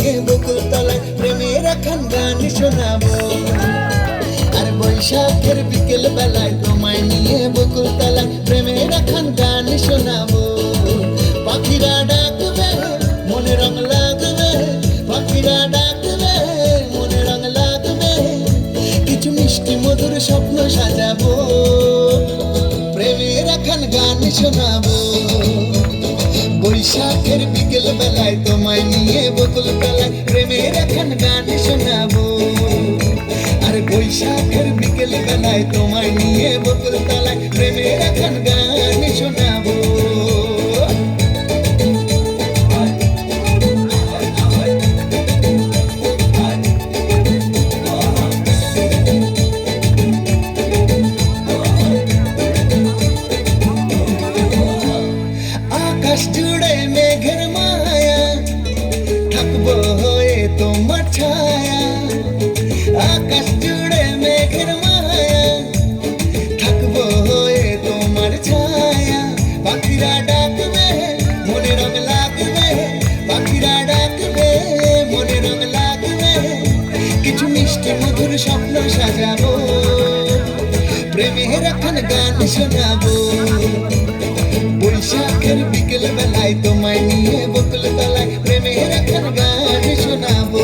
নিয়ে বকুল তলায় প্রেমের এখন গান শোনাবো। আর বৈশাখের বিকেল বেলায় তোমায় নিয়ে বকুল তলায় প্রেমের এখন গান শোনাবো। পাখিরা ডাকবে মনে রং লাগবে, পাখিরা ডাকবে মনে রং লাগবে, কিছু মিষ্টি মধুর স্বপ্ন সাজাবো, প্রেমের এখন গান শোনাবো। বৈশাখের বিকেল বেলায় তোমায় নিয়ে বকুল তলায় প্রেমের এখন গান শোনাবো। আর বৈশাখের বিকেল বেলায় তোমায় নিয়ে বকুল তলায় প্রেমের এখন গান শোনাবো। আকাশ জুড়ে মেঘের মায়া, থাকবো হয়ে তোমার ছায়া। আকাশ জুড়ে মেঘের মায়া, থাকবো হয়ে তোমার ছায়া। পাখিরা ডাকবে মনে রং লাগবে, পাখিরা ডাকবে মনে রং লাগবে, কিছু মিষ্টি মধুর স্বপ্ন সাজাবো, প্রেমের এখন গান শোনাবো। বৈশাখের বিকেল বেলায় তোমায় নিয়ে বকুল তলায় প্রেমের এখন গান শোনাবো।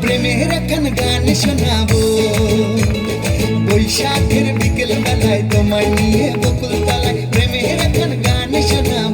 প্রেমের এখন গান শোনাবো। বৈশাখের বিকেল বেলায় তোমায় নিয়ে বকুল তলায় প্রেমের এখন গান শোনাবো।